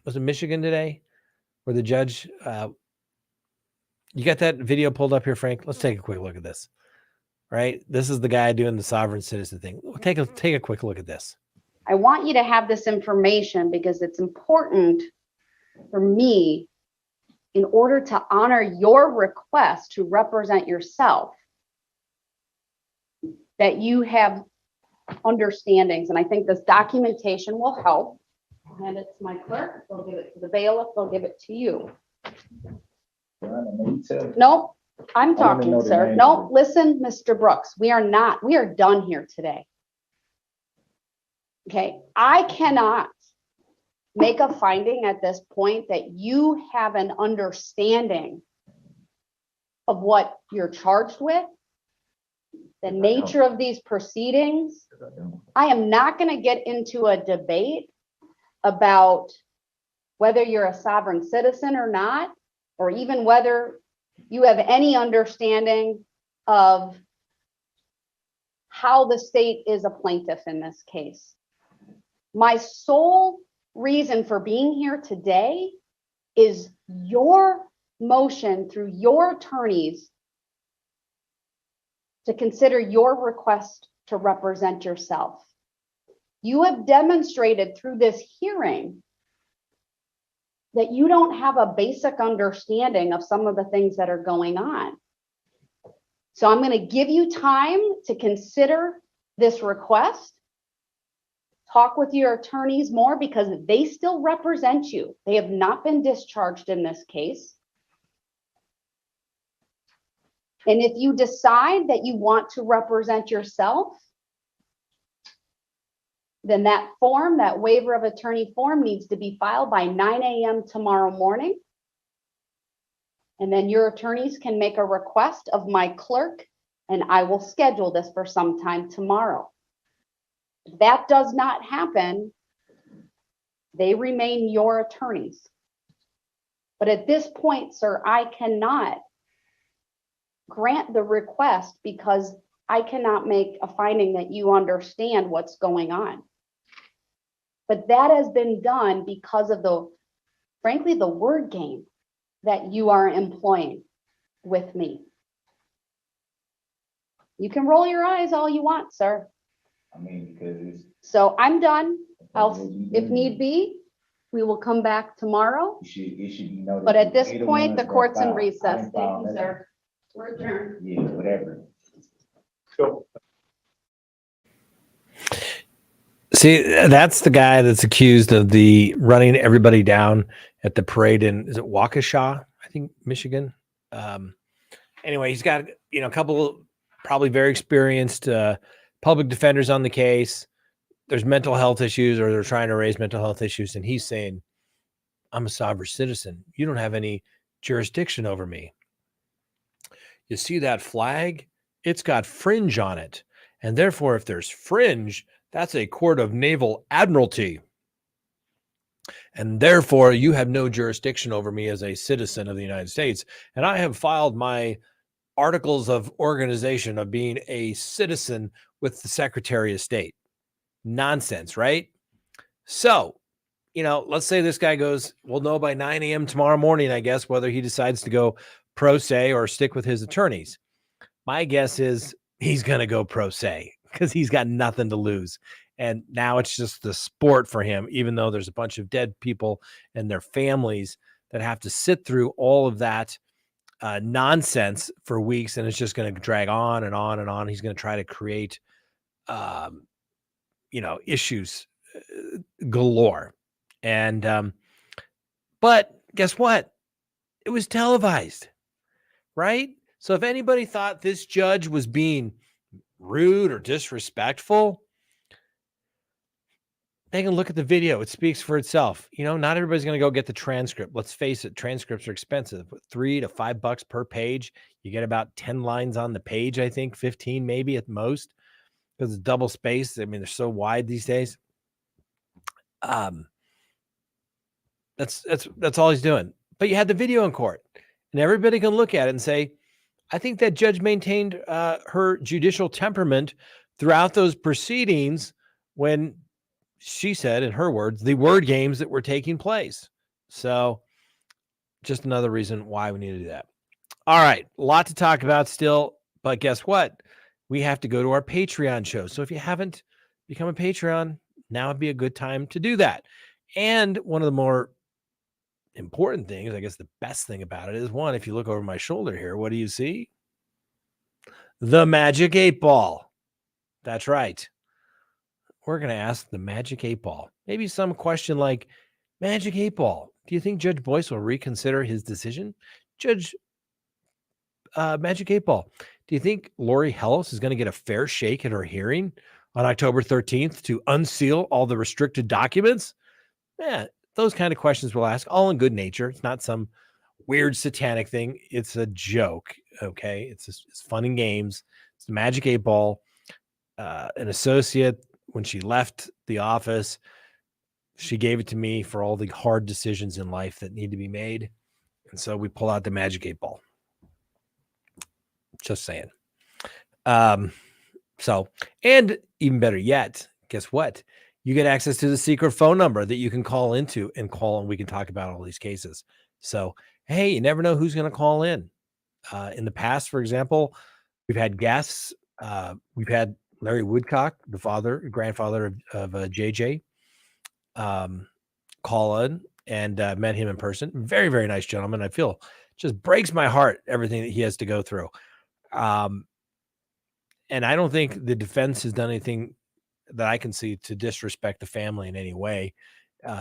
was it Michigan today where the judge, you got that video pulled up here, Frank? Let's take a quick look at this. Right? This is the guy doing the sovereign citizen thing. Take a quick look at this. I want you to have this information because it's important for me in order to honor your request to represent yourself, that you have understandings. And I think this documentation will help. I'll hand it to my clerk. They'll give it to the bailiff. They'll give it to you. Nope. I'm talking, sir. Nope. Listen, Mr. Brooks, we are done here today. Okay. I cannot make a finding at this point that you have an understanding of what you're charged with, the nature of these proceedings. I am not going to get into a debate about whether you're a sovereign citizen or not, or even whether you have any understanding of how the state is a plaintiff in this case. My sole reason for being here today is your motion through your attorneys to consider your request to represent yourself. You have demonstrated through this hearing that you don't have a basic understanding of some of the things that are going on. So I'm going to give you time to consider this request. Talk with your attorneys more because they still represent you. They have not been discharged in this case. And if you decide that you want to represent yourself, then that form, that waiver of attorney form, needs to be filed by 9 a.m. tomorrow morning. And then your attorneys can make a request of my clerk, and I will schedule this for sometime tomorrow. If that does not happen, they remain your attorneys. But at this point, sir, I cannot grant the request because I cannot make a finding that you understand what's going on. But that has been done because of frankly, the word game that you are employing with me. You can roll your eyes all you want, sir. I mean, because so I'm done. If need be, we will come back tomorrow. it should be noted. But at this point, the court's in recess. Thank you, sir. We're adjourned. Yeah, whatever. Cool. See, that's the guy that's accused of running everybody down at the parade in, is it Waukesha? I think Michigan. Anyway, he's got, a couple probably very experienced public defenders on the case. There's mental health issues, or they're trying to raise mental health issues. And he's saying, I'm a sovereign citizen. You don't have any jurisdiction over me. You see that flag? It's got fringe on it. And therefore, if there's fringe, that's a court of naval admiralty. And therefore, you have no jurisdiction over me as a citizen of the United States. And I have filed my articles of organization of being a citizen with the Secretary of State. Nonsense, right? So, let's say this guy goes, we'll know by 9 a.m. tomorrow morning, I guess, whether he decides to go pro se or stick with his attorneys. My guess is he's going to go pro se because he's got nothing to lose. And now it's just the sport for him, even though there's a bunch of dead people and their families that have to sit through all of that nonsense for weeks. And it's just going to drag on and on and on. He's going to try to create, issues galore. And, but guess what? It was televised, right? So if anybody thought this judge was being rude or disrespectful, they can look at the video. It speaks for itself. Not everybody's going to go get the transcript. Let's face it, transcripts are expensive. $3 to $5 per page. You get about 10 lines on the page, I think, 15 maybe at most, because it's double spaced. I mean, they're so wide these days. That's all he's doing. But you had the video in court, and everybody can look at it and say, I think that judge maintained her judicial temperament throughout those proceedings when she said, in her words, the word games that were taking place. So just another reason why we need to do that. All right. A lot to talk about still, but guess what? We have to go to our Patreon show. So if you haven't become a Patreon, now would be a good time to do that. And one of the more important things, I guess the best thing about it is, one, if you look over my shoulder here, what do you see? The Magic 8 Ball. That's right. We're going to ask the Magic 8 Ball. Maybe some question like, Magic 8 Ball, do you think Judge Boyce will reconsider his decision? Judge Magic 8 Ball, do you think Lori Hellis is going to get a fair shake at her hearing on October 13th to unseal all the restricted documents? Yeah, those kind of questions we'll ask, all in good nature. It's not some weird satanic thing. It's a joke, okay? It's fun and games. It's the Magic 8 Ball. An associate, when she left the office, she gave it to me for all the hard decisions in life that need to be made. And so we pull out the Magic 8 Ball. Just saying. And even better yet, guess what? You get access to the secret phone number that you can call into and we can talk about all these cases. So, hey, you never know who's going to call in. In the past, for example, we've had guests. We've had Larry Woodcock, the grandfather of JJ, call in, and met him in person. Very, very nice gentleman. I feel just breaks my heart, everything that he has to go through. And I don't think the defense has done anything that I can see to disrespect the family in any way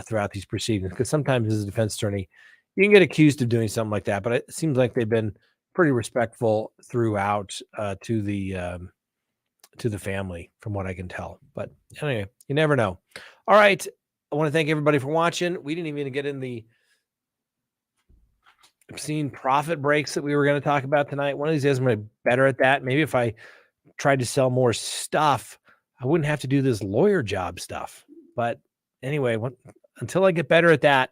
throughout these proceedings. Because sometimes as a defense attorney, you can get accused of doing something like that, but it seems like they've been pretty respectful throughout to the family, from what I can tell. But anyway, you never know. All right. I want to thank everybody for watching. We didn't even get in the obscene profit breaks that we were going to talk about tonight. One of these days I'm going to be better at that. Maybe if I tried to sell more stuff, I wouldn't have to do this lawyer job stuff. But anyway, until I get better at that,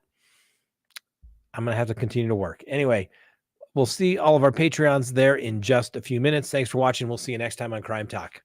I'm going to have to continue to work. Anyway, we'll see all of our Patreons there in just a few minutes. Thanks for watching. We'll see you next time on Crime Talk.